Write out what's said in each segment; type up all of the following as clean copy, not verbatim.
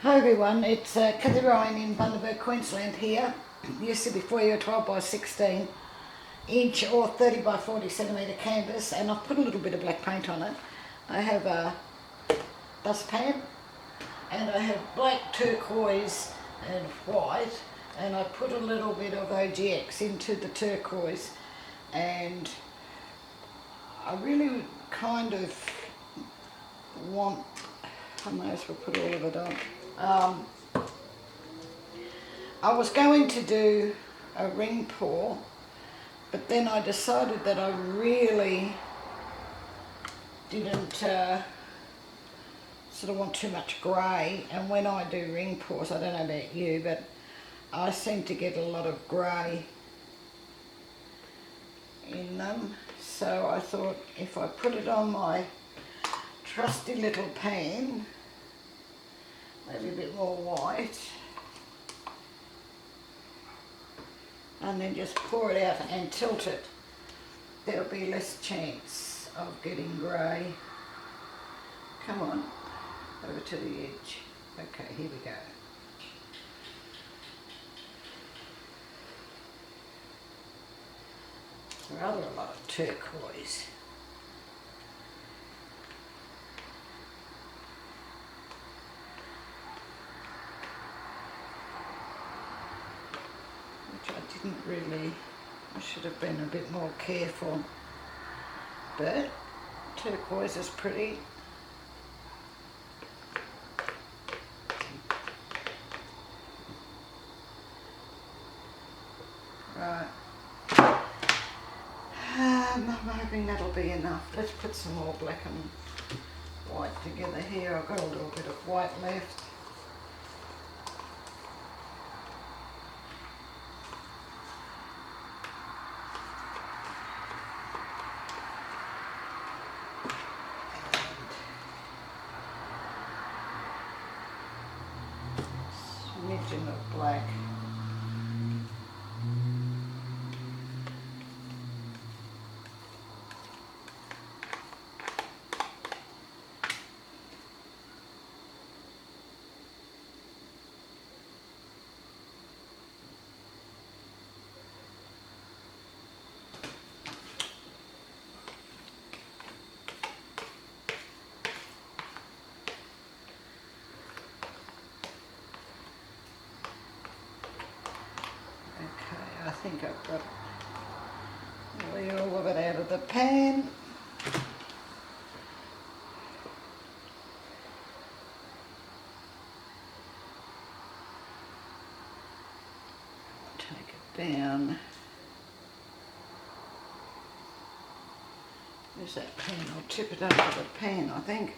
Hi everyone, it's Kathie in Bundaberg, Queensland here. Used to be 4 12 by 16 inch or 30 by 40 centimetre canvas, and I've put a little bit of black paint on it. I have a dustpan and I have black, turquoise and white, and I put a little bit of OGX into the turquoise, and I really kind of want, I may as well put all of it on. I was going to do a ring pour, but then I decided that I really didn't sort of want too much grey, and when I do ring pours, I don't know about you, but I seem to get a lot of grey in them. So I thought if I put it on my trusty little pan, maybe a bit more white, and then just pour it out and tilt it, there'll be less chance of getting grey. Come on, over to the edge. Okay, here we go. Rather a lot of turquoise. Which I didn't really, I should have been a bit more careful, but turquoise is pretty. Right, I'm hoping that'll be enough. Let's put some more black and white together here. I've got a little bit of white left. Smidgen of black. I think I've got nearly all of it out of the pan. Take it down. There's that pan. I'll tip it over the pan, I think.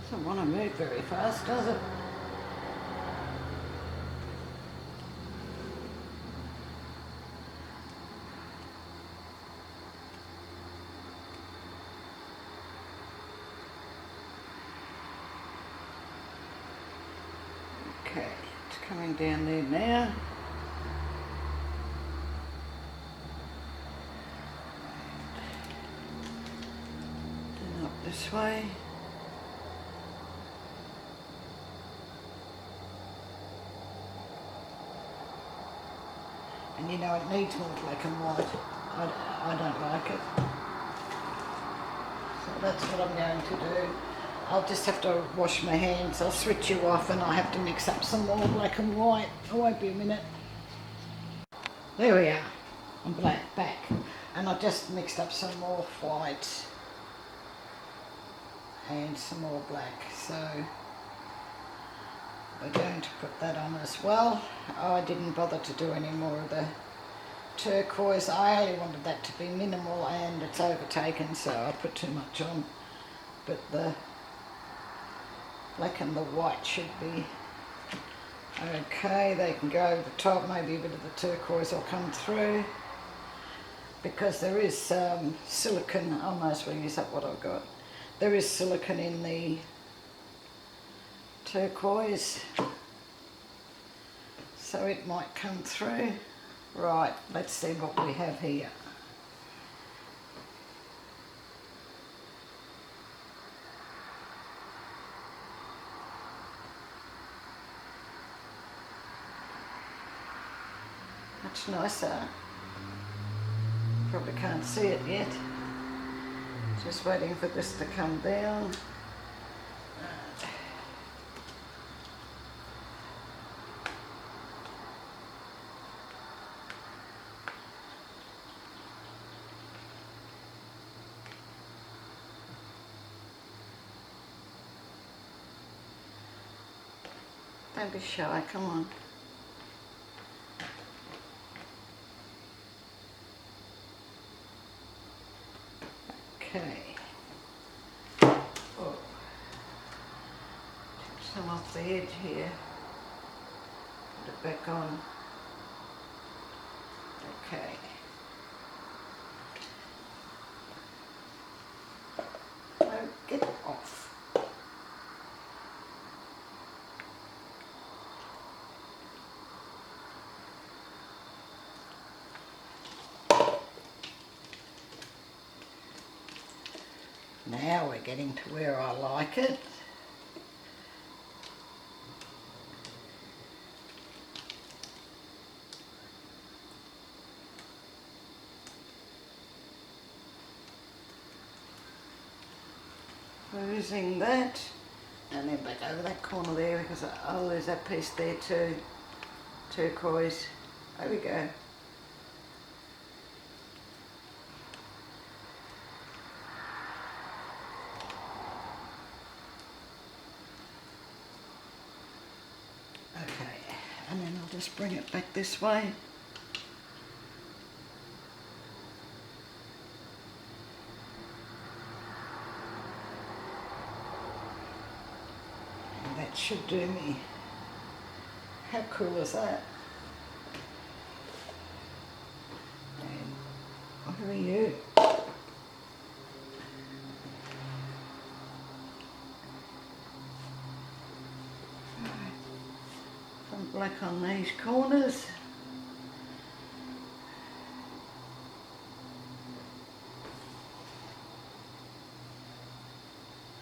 Doesn't want to move very fast, does it? Okay, it's coming down there now. Then up this way. And you know, it needs more black and white. I don't like it. So that's what I'm going to do. I'll just have to wash my hands. I'll switch you off and I'll have to mix up some more black and white. It won't be a minute. There we are. I'm back. And I've just mixed up some more white and some more black. So we're going to put that on as well. I didn't bother to do any more of the turquoise. I only wanted that to be minimal, and it's overtaken, so I put too much on. But the black and the white should be Okay, they can go over the top, maybe a bit of the turquoise will come through. Because there is silicone, I might as well use up what I've got. There is silicone in the turquoise, so it might come through. Right, let's see what we have here. Much nicer. Probably can't see it yet. Just waiting for this to come down. Don't be shy, come on. Okay. Oh. Take some off the edge here. Put it back on. Okay. No, get it off. Now we're getting to where I like it. Losing that, and then back over that corner there because I'll lose that piece there too. Turquoise. There we go. Okay, and then I'll just bring it back this way. And that should do me. How cool is that? And what are you? Some black on these corners.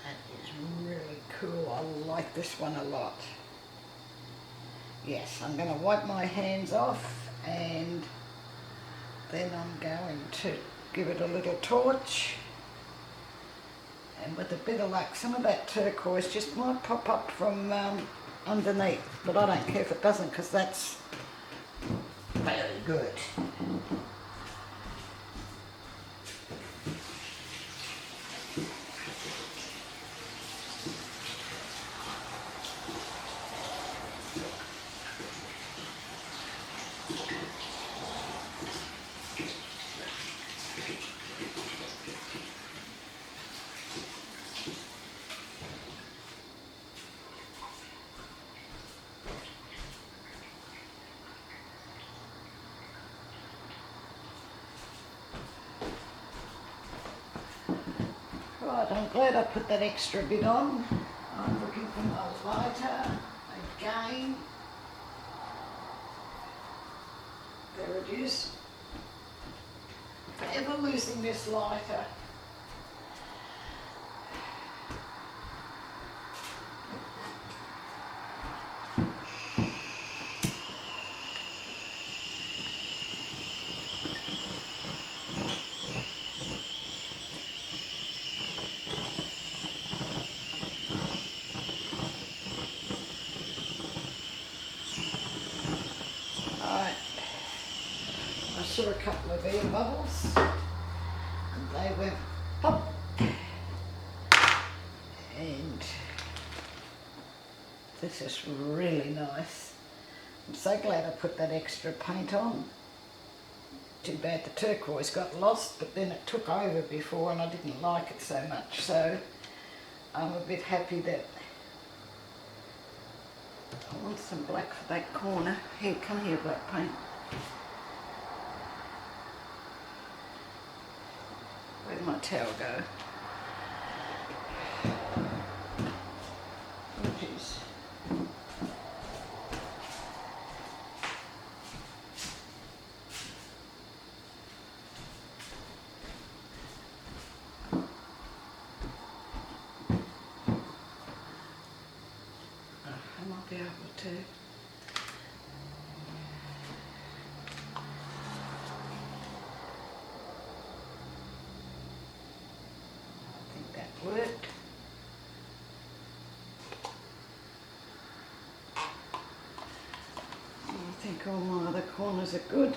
That is really cool. I like this one a lot. Yes, I'm going to wipe my hands off and then I'm going to give it a little torch. And with a bit of luck, some of that turquoise just might pop up from underneath, but I don't care if it doesn't because that's very good. Right, I'm glad I put that extra bit on. I'm looking for my lighter again. There it is. Forever losing this lighter. I saw a couple of air bubbles and they went pop, and this is really nice. I'm so glad I put that extra paint on. Too bad the turquoise got lost, but then it took over before and I didn't like it so much, so I'm a bit happy that I want some black for that corner. Here, come here, black paint. Where'd my towel go? Oh, geez. I might be able to. I think that worked. I think all my other corners are good.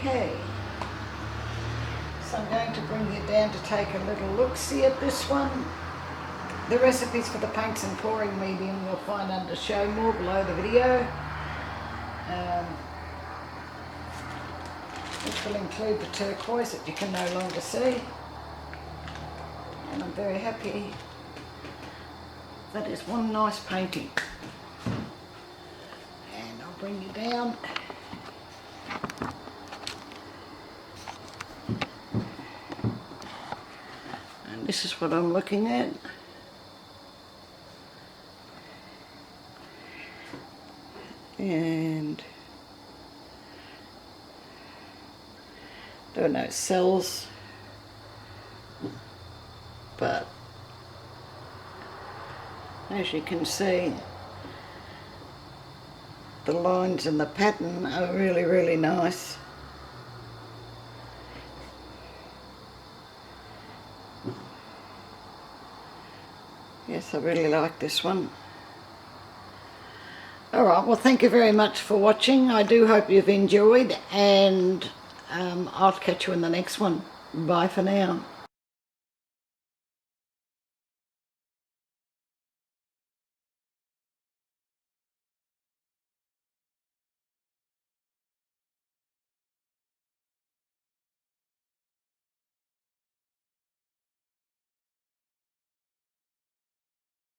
Okay, so I'm going to bring you down to take a little look-see at this one. The recipes for the paints and pouring medium you'll find under show more below the video. This will include the turquoise that you can no longer see. And I'm very happy that is one nice painting. And I'll bring you down. This is what I'm looking at. And there are no cells, but as you can see, the lines and the pattern are really, really nice. Yes, I really like this one. Alright, well thank you very much for watching. I do hope you've enjoyed, and I'll catch you in the next one. Bye for now.